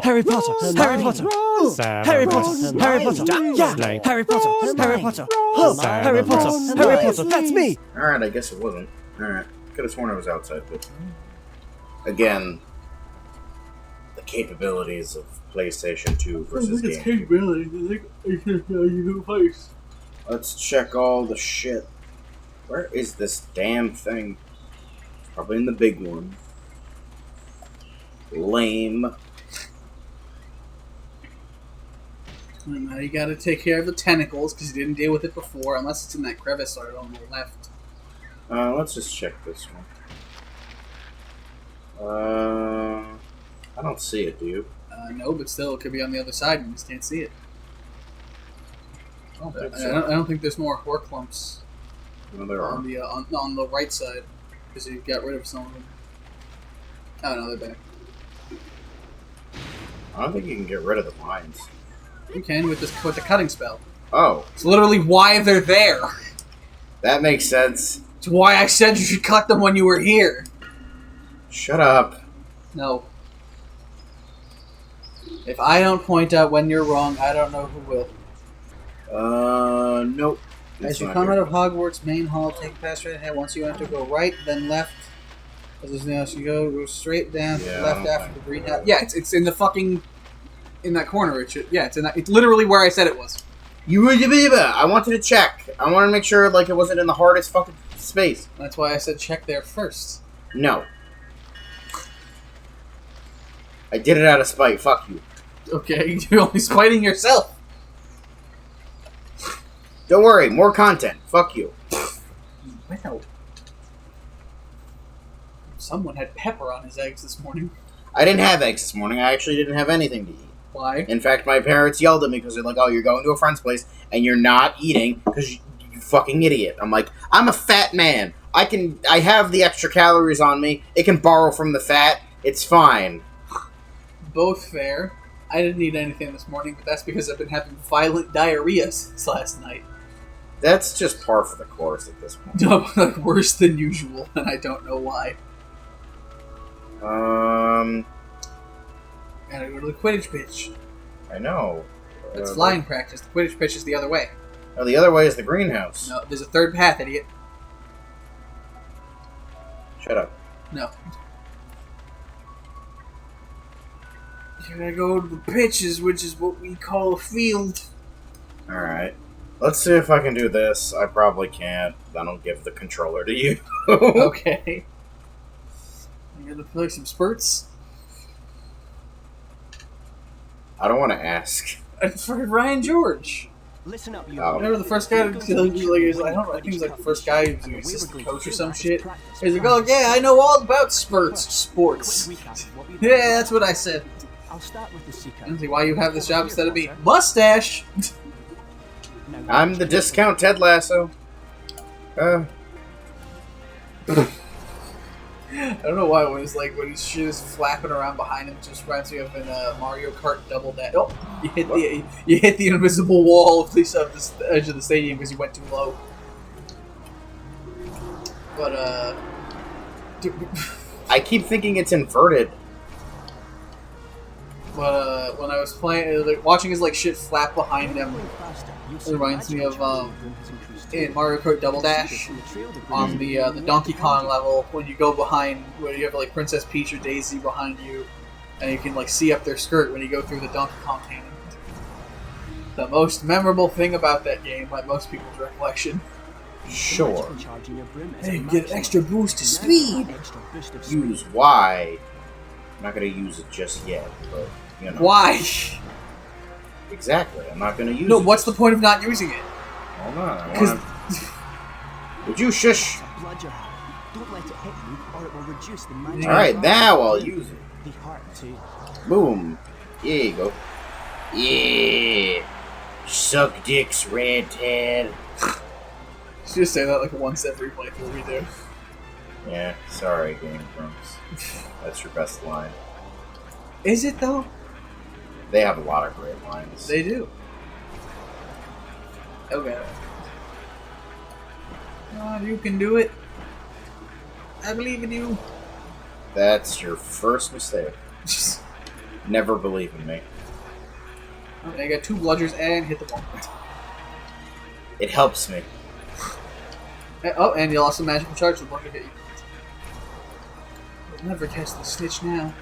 Harry Potter, Harry Potter, Harry Potter, Harry Potter, yeah, Harry Potter, Harry Potter, Harry Potter, Harry Potter, that's me! Alright, I guess it wasn't. Alright, could have sworn I was outside, but... Again, the capabilities of PlayStation 2 versus GameCube. Let's check all the shit. Where is this damn thing? It's probably in the big one. Lame. Now you gotta take care of the tentacles, because you didn't deal with it before, unless it's in that crevice right on the left. Let's just check this one. I don't see it, do you? No, but still, it could be on the other side, and you just can't see it. I don't think so. I don't think there's more horror clumps No, there are. on the right side, because you got rid of some of them. Oh, no, they're back. I don't think you can get rid of the mines. You can with the cutting spell. Oh. It's literally why they're there. That makes sense. It's why I said you should cut them when you were here. Shut up. No. If I don't point out when you're wrong, I don't know who will. Nope. As you come out of Hogwarts main hall, take past right ahead. Once you enter, go right, then left. As there's nothing else, you go straight down to the left after the greenhouse. Yeah, it's in the fucking... in that corner, Richard. Yeah, it's literally where I said it was. I wanted to check. I wanted to make sure like it wasn't in the hardest fucking space. That's why I said check there first. No. I did it out of spite. Fuck you. Okay, you're only spiting yourself. Don't worry. More content. Fuck you. Wow. Someone had pepper on his eggs this morning. I didn't have eggs this morning. I actually didn't have anything to eat. Why? In fact, my parents yelled at me because they're like, "Oh, you're going to a friend's place and you're not eating because you fucking idiot." I'm like, "I'm a fat man. I have the extra calories on me. It can borrow from the fat. It's fine." Both fair. I didn't eat anything this morning, but that's because I've been having violent diarrhea since last night. That's just par for the course at this point. No, like worse than usual, and I don't know why. Gotta go to the Quidditch pitch. I know. It's flying practice. The Quidditch pitch is the other way. No, the other way is the greenhouse. No, there's a third path, idiot. Shut up. No. You gotta go to the pitches, which is what we call a field. Alright. Let's see if I can do this. I probably can't. Then I'll give the controller to you. Okay. You gonna play some spurts? I don't want to ask. It's for Ryan George. Listen up, you. Remember the first guy? I think he was like the first guy who was assistant coach or some shit. He's like, "Oh yeah, I know all about sports." Yeah, that's what I said. I'll start with the secret. I don't see why you have this job instead of me. Mustache. I'm the discount Ted Lasso. I don't know why when his shit is flapping around behind him, it just reminds me of in Mario Kart Double Dash. Oh, you hit the invisible wall of the edge of the stadium because you went too low. But I keep thinking it's inverted. But when I was playing, watching his shit flap behind him, it reminds me of in Mario Kart Double Dash on the Donkey Kong level when you go behind, when you have Princess Peach or Daisy behind you, and you can see up their skirt when you go through the Donkey Kong cannon. The most memorable thing about that game, by most people's recollection. Sure. Hey, you get an extra boost to speed. Use Y. I'm not going to use it just yet, but you know. Why? Exactly. I'm not going to use it. No, what's the point of not using it? Hold on. Would you shush? Don't let it hit you, or it will reduce the magic. Alright, now I'll use it. The heart too. Boom. Here you go. Yeah. Suck dicks, redhead. Just say that once every playthrough we do. Yeah, sorry, Game Grumps. That's your best line. Is it though? They have a lot of great lines. They do. Okay. Come on, you can do it. I believe in you. That's your first mistake. Never believe in me. Okay, I got 2 bludgers and hit the ball. It helps me. Oh, and you lost a magical charge. The bludger hit you. You'll never catch the snitch now.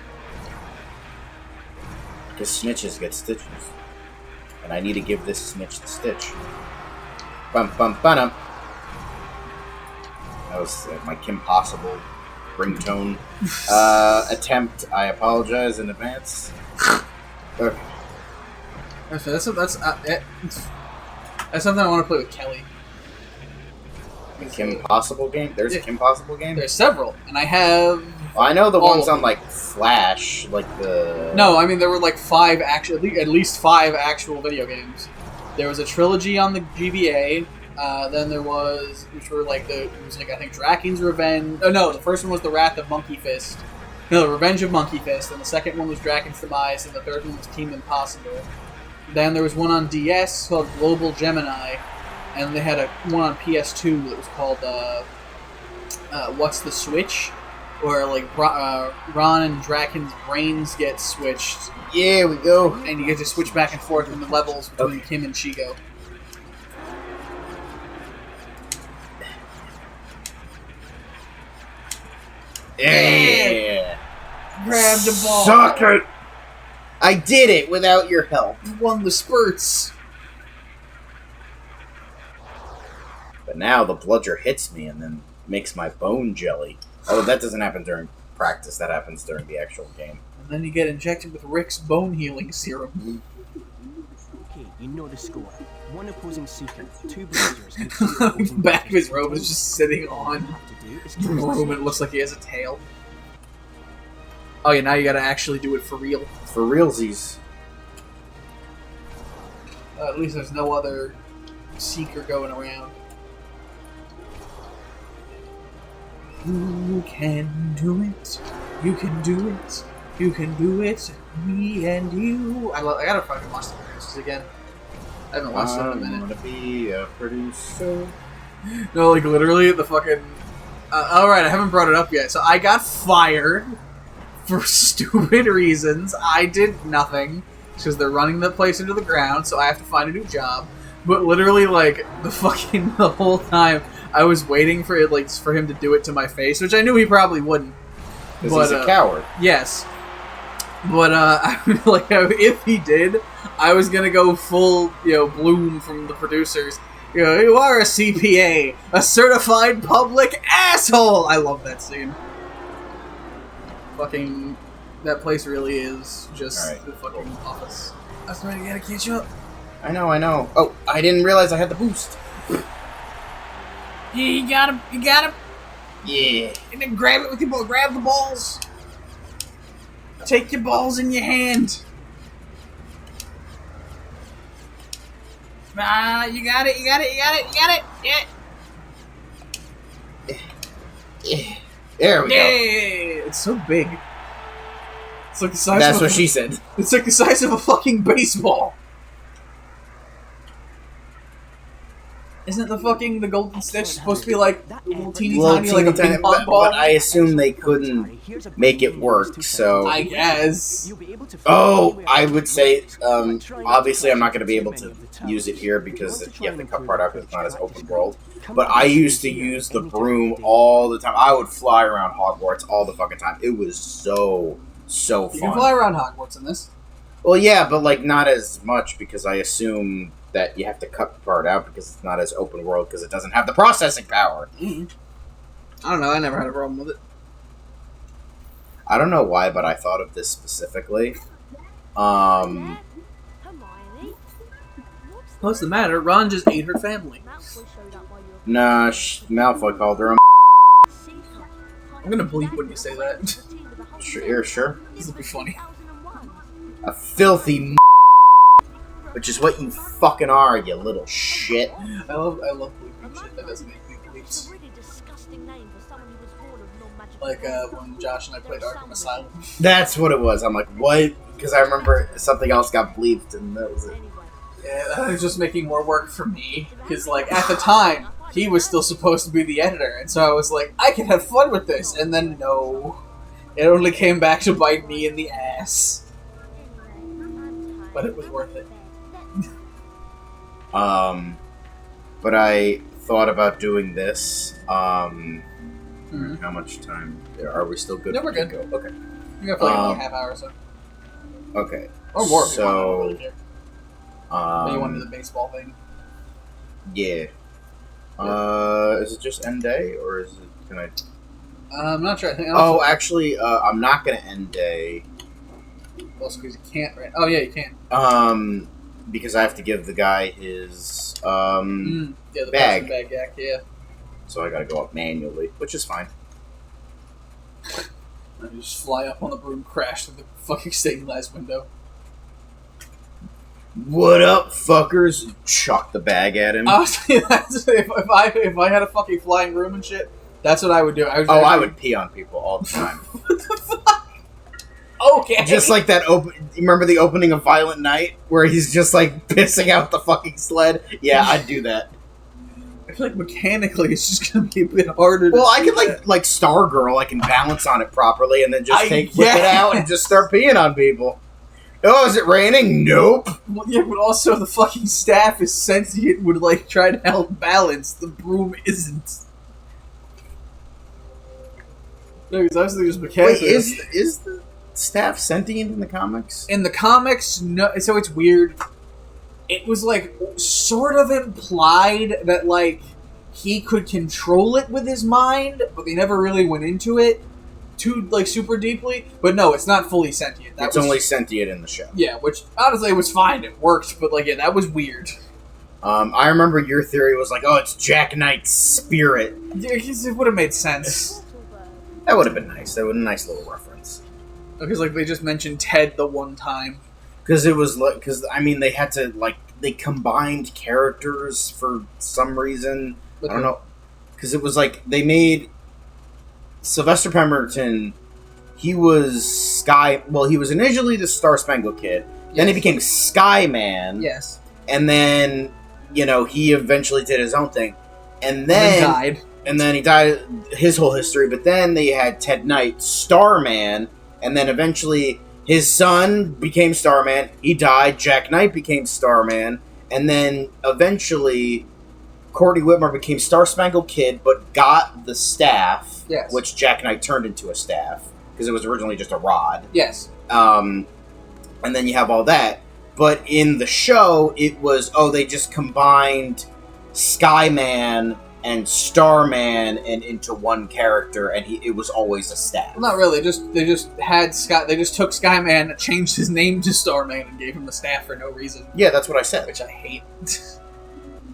Because snitches get stitches. And I need to give this snitch the stitch. Bum bum ba-dum. That was my Kim Possible ringtone attempt. I apologize in advance. Okay. That's something I want to play with Kelly. A Kim Possible game? There's a Kim Possible game? There's several, and I have... Well, I know the all ones of on, like, Flash, like the... No, I mean, there were, like, 5 actual... At least 5 actual video games. There was a trilogy on the GBA, then there was... Which were, like, it was, like, I think, Draken's Revenge... Oh, no, the first one was The Wrath of Monkey Fist. No, The Revenge of Monkey Fist, and the second one was Draken's Demise, and the third one was Team Impossible. Then there was one on DS called Global Gemini, and they had one on PS2 that was called, What's the Switch? Where, like, Ron and Draken's brains get switched. Yeah, we go. And you get to switch back and forth in the levels between Kim and Chigo. Yeah! Grab the ball. Suck it! I did it without your help. You won the spurts. But now the bludger hits me and then makes my bone jelly. Oh, that doesn't happen during practice. That happens during the actual game. And then you get injected with Rick's bone healing serum. Okay, you know the score. 1 opposing seeker, 2 blazers, and 2 opposing Back of his blazers. robe is just sitting on the room. It looks like he has a tail. Oh yeah, now you gotta actually do it for real. For realsies. At least there's no other seeker going around. You can do it. You can do it. You can do it. Me and you. I gotta fucking watch the producers again. I haven't watched it in a minute. I want to be a producer. No, like literally the fucking... Alright, I haven't brought it up yet. So I got fired for stupid reasons. I did nothing. Because they're running the place into the ground, so I have to find a new job. But literally, like, the whole time, I was waiting for it, like, for him to do it to my face, which I knew he probably wouldn't. Because he's a coward. Yes. But, like, if he did, I was gonna go full, Bloom from the producers. You are a CPA, a certified public asshole! I love that scene. Fucking, that place really is just the fucking office. I was trying to get a catch up. I know. Oh, I didn't realize I had the boost. Yeah, you got him. Yeah. And then grab it with your ball. Grab the balls. Take your balls in your hand. You got it. Yeah. There we go. It's so big. It's like the size That's of what she said. It's like the size of a fucking baseball. Isn't the golden stitch supposed to be like little teeny tiny, like a ping pong ball? But I assume they couldn't make it work, so... I guess. Oh, I would say, obviously I'm not going to be able to use it here because you have to cut part out because it's not as open world. But I used to use the broom all the time. I would fly around Hogwarts all the fucking time. It was so fun. You can fly around Hogwarts in this. Well, yeah, but like not as much because I assume that you have to cut the part out because it's not as open world because it doesn't have the processing power. Mm-hmm. I don't know. I never had a problem with it. I don't know why, but I thought of this specifically. What's the matter? Ron just ate her family. Nah, Malfoy called her a I'm gonna bleep when you say that. Sure. This will be funny. A filthy which is what you fucking are, you little shit. I love bleeping shit that doesn't make me bleeps. Like when Josh and I played Arkham Asylum. That's what it was. I'm like, what? Because I remember something else got bleeped, and that was it. Yeah, that was just making more work for me. Because, like, at the time, he was still supposed to be the editor, and so I was like, I can have fun with this. And then, no. It only came back to bite me in the ass. but it was worth it. But I thought about doing this. How much time? Are we still good? No, we're good. Go? Okay. You got like a half hour or so. Okay. Or more. So, If you but you want to do the baseball thing? Yeah. Is it just end day, or is it? Can I? I'm not sure. I think Actually, I'm not gonna end day. Also, because you can't, right? Oh yeah, you can. Because I have to give the guy his Yeah, the bag. Bag, yeah. So I gotta go up manually, which is fine. And you just fly up on the broom, crash through the fucking stained glass window. What up, fuckers? Chuck the bag at him. Honestly, if I had a fucking flying room and shit, that's what I would do. I would pee on people all the time. What the fuck? Okay. Just like that remember the opening of Violent Night? Where he's just like pissing out the fucking sled? Yeah, I'd do that. I feel like mechanically it's just gonna be a bit harder Well, to I could like Stargirl, I can balance on it properly and then just whip it guess. out and just start peeing on people. Oh, is it raining? Nope. Well, yeah, but also the fucking staff is sentient, would like try to help balance. The broom isn't. No, it's actually just mechanically. Wait, is the staff sentient in the comics? In the comics, no. So it's weird. It was like sort of implied that like he could control it with his mind, but they never really went into it too like super deeply. But no, it's not fully sentient. It's only sentient in the show. Yeah, which honestly was fine. It worked, but like yeah, that was weird. I remember your theory was like, oh, it's Jack Knight's spirit. It would have made sense. That would have been nice. That would have been a nice little reference. Because like they just mentioned Ted the one time. Because it was like, they had to they combined characters for some reason. I don't know. Because it was like they made Sylvester Pemberton. He was he was initially the Star Spangled Kid. Yes. Then he became Skyman. Yes. And then he eventually did his own thing. And then died. And then he died. His whole history. But then they had Ted Knight, Starman, and then eventually his son became Starman. He died. Jack Knight became Starman. And then eventually Courtney Whitmore became Star Spangled Kid, but got the staff, yes, which Jack Knight turned into a staff, because it was originally just a rod. Yes. And then you have all that. But in the show, it was, they just combined Skyman and Starman and into one character, and it was always a staff. Well, not really. They just took Skyman, changed his name to Starman, and gave him the staff for no reason. Yeah, that's what I said. Which I hate.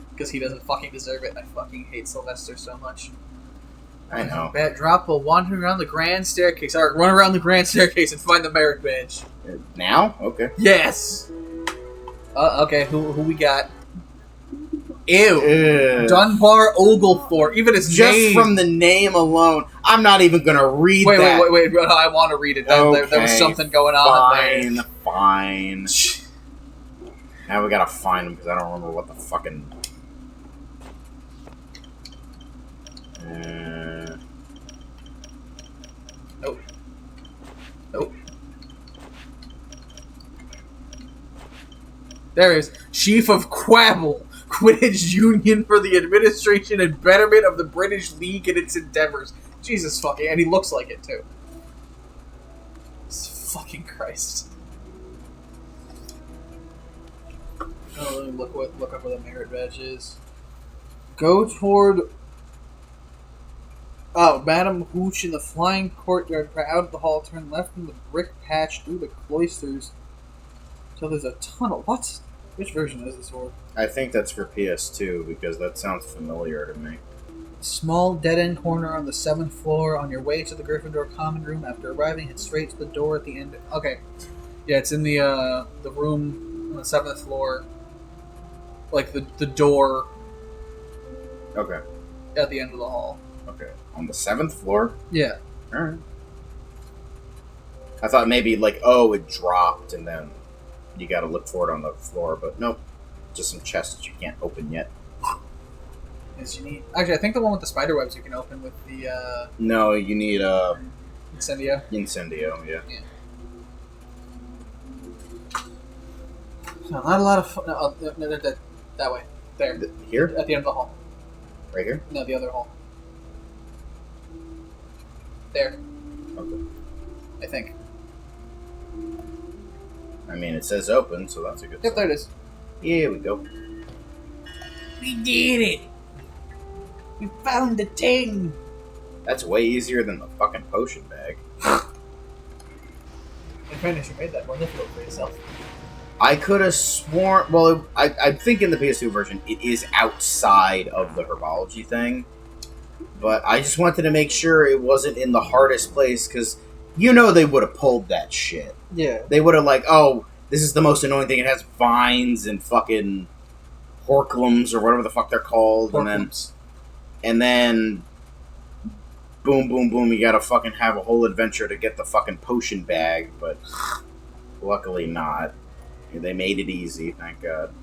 Because he doesn't fucking deserve it. I fucking hate Sylvester so much. I know. Bad drop while wandering around the grand staircase. Alright, run around the grand staircase and find the merit badge. Now? Okay. Yes! Okay, who we got? Ew. Dunbar Oglethorpe. Even his just name. From the name alone, I'm not even going to read that. Wait. I want to read it. Okay, there was something going on there. Fine. Now we got to find him because I don't remember what the fucking... Nope. There is Chief of Quabble, Quidditch Union for the administration and betterment of the British League and its endeavors. Jesus fucking, and he looks like it too. Fucking Christ. Oh, let me look up where the merit badge is. Go toward... Oh, Madam Hooch in the flying courtyard, out of the hall, turn left in the brick patch through the cloisters until there's a tunnel. What? Which version is this for? I think that's for PS2 because that sounds familiar to me. Small dead-end corner on the 7th floor. On your way to the Gryffindor common room, after arriving, head straight to the door at the end. Okay, yeah, it's in the room on the 7th floor, like the door. Okay. At the end of the hall. Okay, on the 7th floor. Yeah. All right. I thought maybe it dropped and then you got to look for it on the floor, but nope. Just some chests that you can't open yet. Yes, you need. Actually, I think the one with the spider webs you can open with the. No, you need Incendio. Incendio, yeah. No, not a lot of... No, that way. There. Here? At the end of the hall. Right here? No, the other hall. There. Okay. I think. I mean, it says open, so that's a good Yep, there it is. Here we go. We did it! We found the thing! That's way easier than the fucking potion bag. In fairness, you made that more difficult for yourself. I could have sworn... Well, I think in the PS2 version, it is outside of the herbology thing. But I just wanted to make sure it wasn't in the hardest place, because you know they would have pulled that shit. Yeah. They would have like, oh, this is the most annoying thing. It has vines and fucking horklums or whatever the fuck they're called. Horklums. And then boom, boom, boom, you gotta fucking have a whole adventure to get the fucking potion bag, but luckily not. They made it easy, thank God.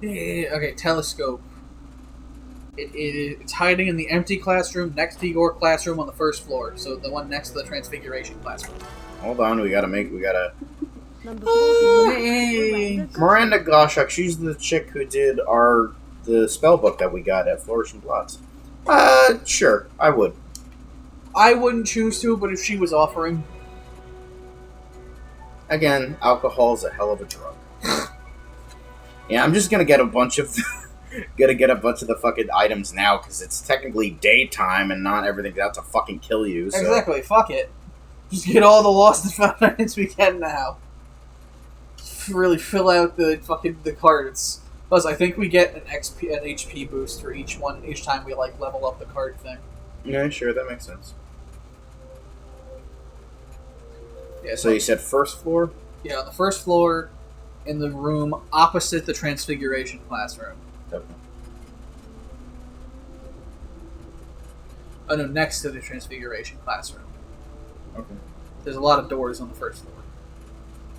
Okay, telescope. It's hiding in the empty classroom next to your classroom on the first floor. So the one next to the Transfiguration classroom. Hold on, we gotta... Hey! Miranda Goshak, she's the chick who did the spell book that we got at Flourish and Plots. Sure, I would. I wouldn't choose to, but if she was offering... Again, alcohol's a hell of a drug. Yeah, I'm just gonna get a bunch of... the fucking items now, because it's technically daytime and not everything's out to fucking kill you, so... Exactly, fuck it. Just get all the lost and found items we can now. Really fill out the cards. Plus, I think we get an HP boost for each time we like level up the card thing. Yeah, sure, that makes sense. Yeah, so you said first floor? Yeah, on the first floor, in the room opposite the Transfiguration classroom. Okay. Oh no, next to the Transfiguration classroom. Okay. There's a lot of doors on the first floor.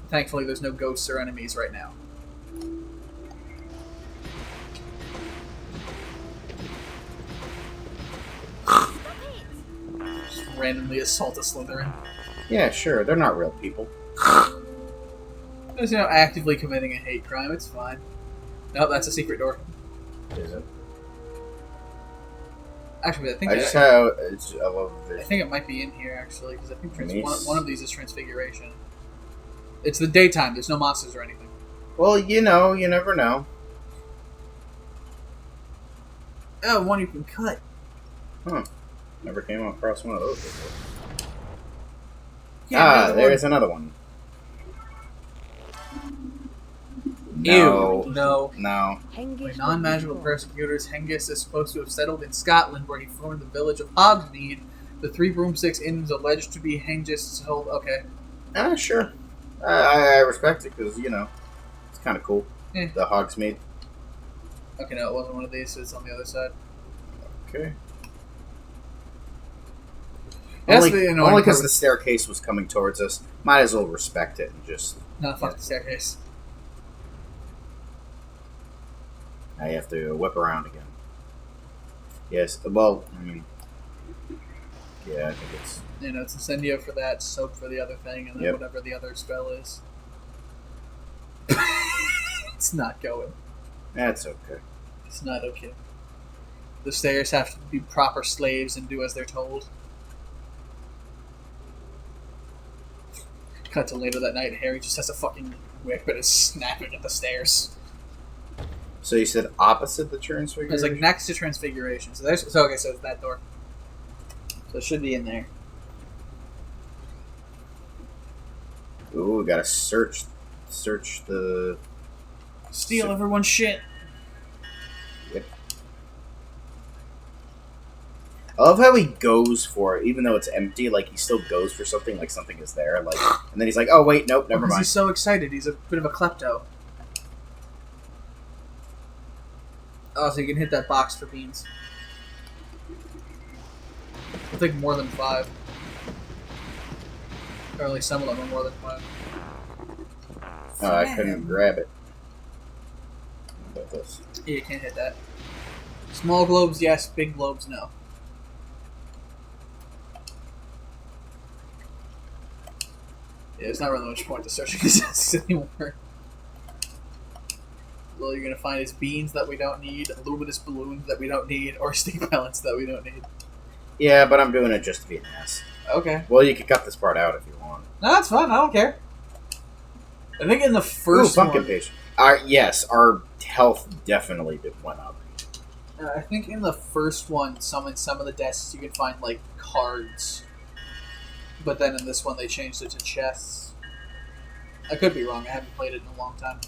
Thankfully, there's no ghosts or enemies right now. Just randomly assault a Slytherin. Yeah, sure, they're not real people. There's actively committing a hate crime, it's fine. Nope, that's a secret door. Is it? Actually, I think I love this. I think it might be in here, actually, because I think one of these is Transfiguration. It's the daytime, there's no monsters or anything. Well, you never know. Oh, one you can cut. Huh. Never came across one of those before. Yeah, there's another one. No. Ew, no. No. By non-magical persecutors, Hengist is supposed to have settled in Scotland, where he formed the village of Hogsmeade. The Three Broomsticks Inn is alleged to be Hengist's hold. Okay. Sure. I respect it, because, it's kind of cool. Eh. The Hogsmeade. Okay, no, it wasn't one of these, so it's on the other side. Okay. That's Only because the staircase was coming towards us. Might as well respect it and just... No, fuck the staircase. Now you have to whip around again. Yes, well, I mean... Yeah, I think it's... It's Incendio for that, Soap for the other thing, and then Yep. whatever the other spell is. It's not going. That's okay. It's not okay. The stairs have to be proper slaves and do as they're told. Cut to later that night, Harry just has a fucking whip and is snapping at the stairs. So you said opposite the Transfiguration? It's like next to Transfiguration. So it's that door. So it should be in there. Ooh, we gotta search the... Steal everyone's shit. Yep. I love how he goes for it, even though it's empty, like, he still goes for something, like something is there, like, and then he's like, oh, wait, nope, never mind. He's so excited, he's a bit of a klepto. Oh, so you can hit that box for beans. I think more than 5. Or at least some of them are more than 5. Oh, I couldn't grab it. How about this? Yeah, you can't hit that. Small globes, yes. Big globes, no. Yeah, there's not really much point to searching this anymore. All you're gonna find is beans that we don't need, luminous balloons that we don't need, or steam pellets that we don't need. Yeah, but I'm doing it just to be an ass. Okay. Well, you could cut this part out if you want. No, that's fine. I don't care. I think in the first pumpkin one... patient. Yes, our health definitely went up. I think in the first one, in some of the desks, you can find, like, cards. But then in this one, they changed it to chests. I could be wrong. I haven't played it in a long time.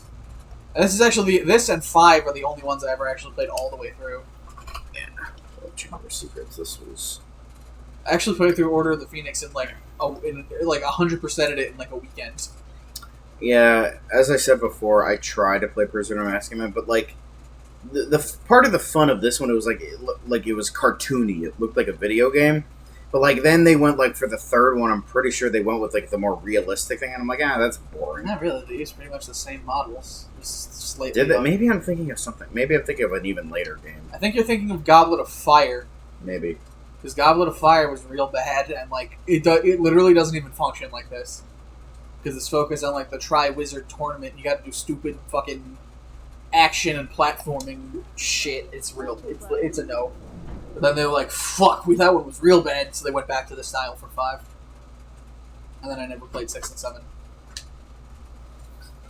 And this is actually... This and 5 are the only ones I ever actually played all the way through. Yeah. Well, Chamber Secrets, this was... I actually played through Order of the Phoenix in, like 100%ed it in, like, a weekend. Yeah, as I said before, I tried to play Prisoner of Azkaban, but, like... The part of the fun of this one, it was like it was cartoony. It looked like a video game, but like then they went like for the third one. I'm pretty sure they went with like the more realistic thing, and I'm like, that's boring. Not really. They used pretty much the same models. Just slightly. Did they? Maybe I'm thinking of something. Maybe I'm thinking of an even later game. I think you're thinking of Goblet of Fire. Maybe because Goblet of Fire was real bad, and like it literally doesn't even function like this because it's focused on like the Tri-Wizard tournament. You got to do stupid fucking action and platforming shit. It's real. It's a no. But then they were like, "Fuck, that one was real bad," so they went back to the style for 5. And then I never played 6 and 7.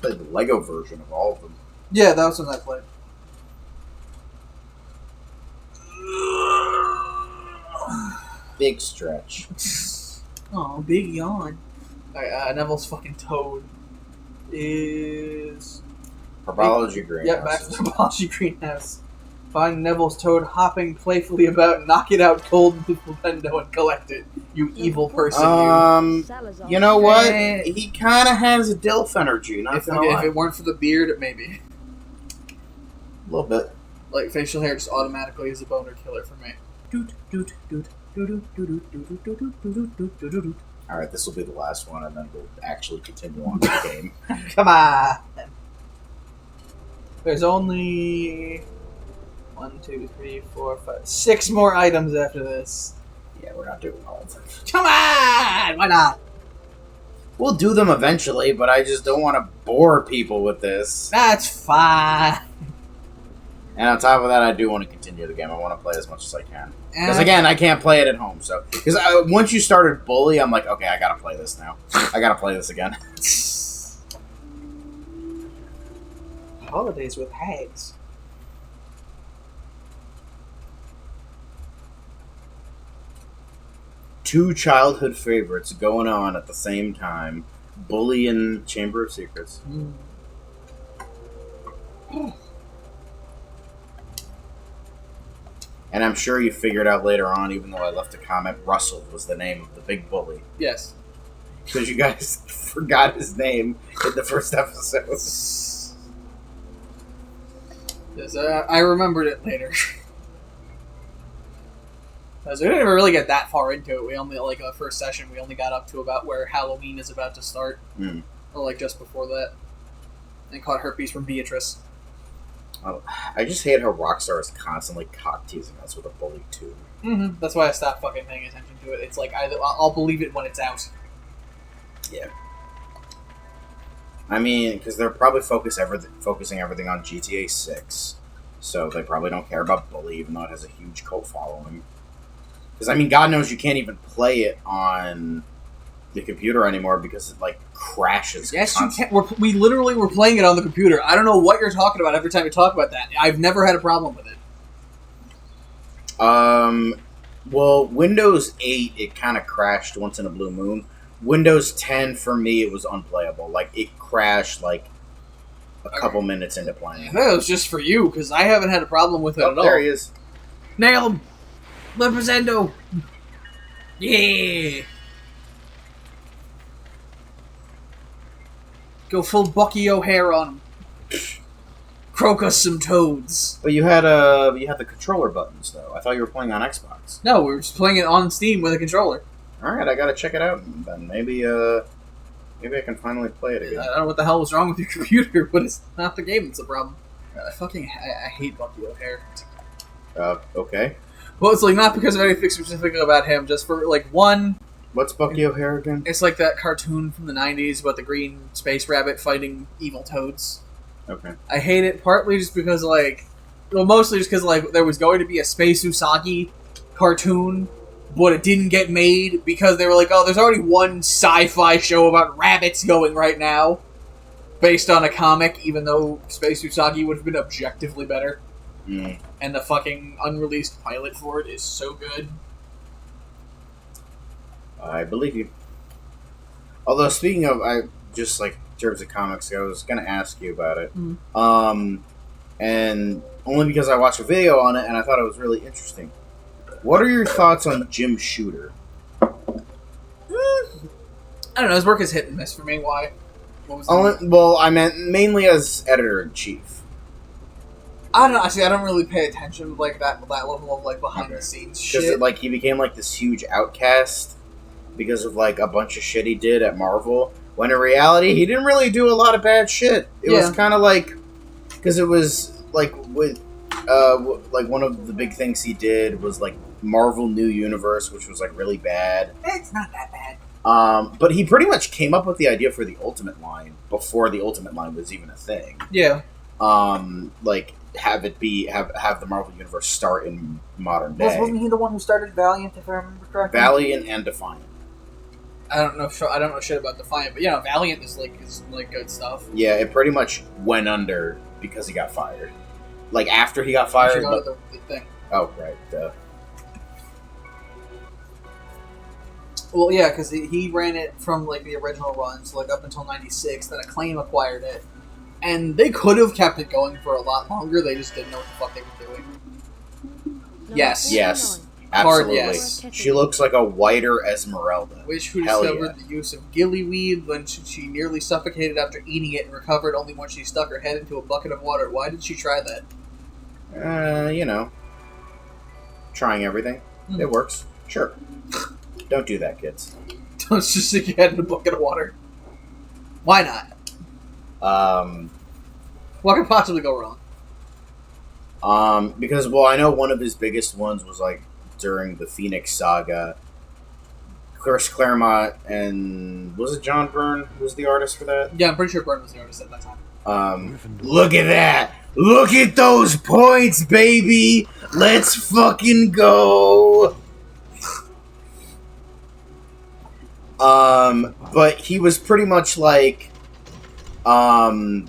Played the Lego version of all of them. Yeah, that was what I played. Big stretch. Oh, big yawn. Alright, Neville's fucking toad is... Herbology greenhouse. Yep, back to the herbology greenhouse. Find Neville's toad hopping playfully about, knock it out cold with Nintendo, and collect it. You evil person, you know what? Eh. He kind of has a Dilf energy, not gonna lie. If it weren't for the beard, maybe. A little bit. Like, facial hair just automatically is a boner killer for me. Alright, this will be the last one, and then we'll actually continue on with the game. Come on! There's only 1, 2, 3, 4, 5, 6 more items after this. Yeah, we're not doing all of them. Come on! Why not? We'll do them eventually, but I just don't want to bore people with this. That's fine. And on top of that, I do want to continue the game. I want to play as much as I can. Because again, I can't play it at home. So, because once you started Bully, I'm like, okay, I gotta play this now. I gotta play this again. Holidays with hags. Two childhood favorites going on at the same time. Bully and Chamber of Secrets. And I'm sure you figured out later on, even though I left a comment, Russell was the name of the big bully. Yes. Because you guys forgot his name in the first episode. Yes, I remembered it later. Because we didn't even really get that far into it. We only, like, the first session, we only got up to about where Halloween is about to start. Or, like, just before that. And caught herpes from Beatrice. Oh, I just hate how Rockstar is constantly cock-teasing us with a Bully 2. That's why I stopped fucking paying attention to it. It's like, I'll believe it when it's out. Yeah. I mean, because they're probably focusing everything on GTA 6. So they probably don't care about Bully, even though it has a huge cult following. Because, I mean, God knows you can't even play it on the computer anymore because it, like, crashes. Yes, you can. We literally were playing it on the computer. I don't know what you're talking about every time you talk about that. I've never had a problem with it. Well, Windows 8, it kind of crashed once in a blue moon. Windows 10, for me, it was unplayable. Like, it crashed, like, a couple minutes into playing. I thought it was just for you, because I haven't had a problem with it at all. There he is. Nail him! Lepresendo! Yeah! Go full Bucky O'Hare on him. Croak us some toads. But you had the controller buttons, though. I thought you were playing on Xbox. No, we were just playing it on Steam with a controller. Alright, I gotta check it out then. Maybe I can finally play it again. I don't know what the hell was wrong with your computer, but it's not the game that's the problem. I hate Bucky O'Hare. Okay. Well, it's like not because of anything specific about him, just for like one. What's Bucky O'Hare again? It's like that cartoon from the 90s about the green space rabbit fighting evil toads. Okay. I hate it partly just because, like... Well, mostly just because, like, there was going to be a Space Usagi cartoon, but it didn't get made because they were like, oh, there's already one sci-fi show about rabbits going right now, based on a comic, even though Space Usagi would have been objectively better. Mm. And the fucking unreleased pilot for it is so good. I believe you. Although, speaking of, just like in terms of comics, I was going to ask you about it. And only because I watched a video on it and I thought it was really interesting. What are your thoughts on Jim Shooter? I don't know, his work is hit and miss for me. Why? What was Well, I meant mainly as editor-in-chief. I don't know. See, I don't really pay attention to like that level of like behind the scenes shit. Because like he became like this huge outcast because of like a bunch of shit he did at Marvel. When in reality, he didn't really do a lot of bad shit. It was kind of like because it was like with like one of the big things he did was like Marvel New Universe, which was like really bad. It's not that bad. But he pretty much came up with the idea for the Ultimate line before the Ultimate line was even a thing. Yeah. Like have it be have the Marvel Universe start in modern day. Wasn't he the one who started Valiant, if I remember correctly? Valiant and Defiant. I don't know shit about Defiant, but yeah, Valiant is good stuff. Yeah, it pretty much went under because he got fired. Like after he got fired. The thing. Oh right. Duh. Well, yeah, because he ran it from like the original runs, like up until '96. Then Acclaim acquired it, and they could have kept it going for a lot longer. They just didn't know what the fuck they were doing. Yes. Yes. Hard Absolutely. yes. She looks like a whiter Esmeralda. Witch who Hell discovered yeah. the use of gillyweed when she nearly suffocated after eating it and recovered only when she stuck her head into a bucket of water. Why did she try that? You know. Trying everything. It works. Sure. Don't do that, kids. Don't just stick your head in a bucket of water. Why not? What could possibly go wrong? Because, well, I know one of his biggest ones was, like, during the Phoenix Saga. Chris Claremont and... Was it John Byrne who was the artist for that? Yeah, I'm pretty sure Byrne was the artist at that time. Look at that! Look at those points, baby! Let's fucking go! But he was pretty much like, as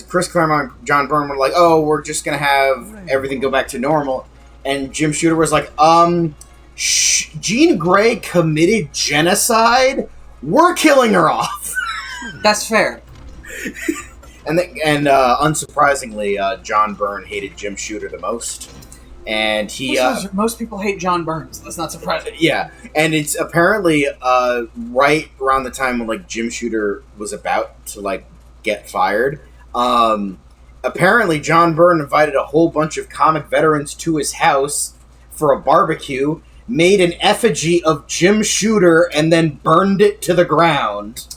Chris Claremont, John Byrne were like, oh, we're just gonna have everything go back to normal, and Jim Shooter was like, Jean Grey committed genocide. We're killing her off. That's fair. And unsurprisingly, John Byrne hated Jim Shooter the most. And he most people hate John Byrne, so that's not surprising. Yeah, and it's apparently right around the time when like Jim Shooter was about to like get fired. Apparently, John Byrne invited a whole bunch of comic veterans to his house for a barbecue, made an effigy of Jim Shooter, and then burned it to the ground.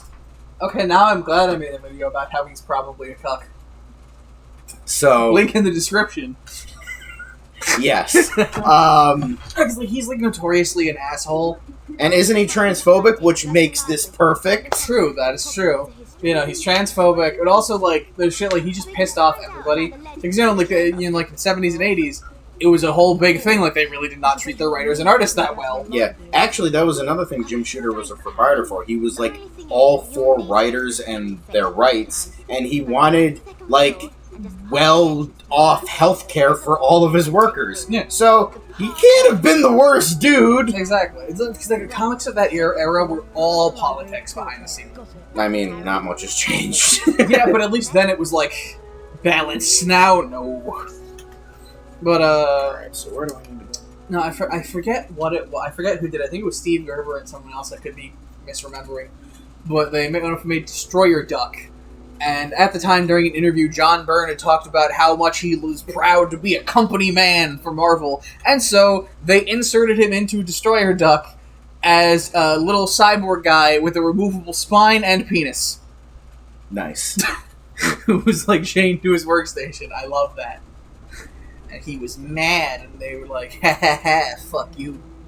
Okay, now I'm glad I made a video about how he's probably a cuck. So Link in the description. Yes. He's like notoriously an asshole. And isn't he transphobic, which makes this perfect? True, that is true. You know, he's transphobic, but also like there's shit like he just pissed off everybody. Because like in the 70s and 80s, it was a whole big thing. Like they really did not treat their writers and artists that well. Yeah, actually, that was another thing Jim Shooter was a provider for. He was like all for writers and their rights, and he wanted like well-off healthcare for all of his workers. Yeah. So he can't have been the worst dude. Exactly. It's because like the comics of that era were all politics behind the scenes. I mean, not much has changed. Yeah, but at least then it was like balanced. Now, no. But Alright, so where do I need to go? no, I forget what it. I forget who did. I think it was Steve Gerber and someone else. I could be misremembering. But they made Destroyer Duck. And at the time, during an interview, John Byrne had talked about how much he was proud to be a company man for Marvel. And so they inserted him into Destroyer Duck as a little cyborg guy with a removable spine and penis. Nice. Who was like chained to his workstation. I love that. And he was mad, and they were like, ha ha ha, fuck you.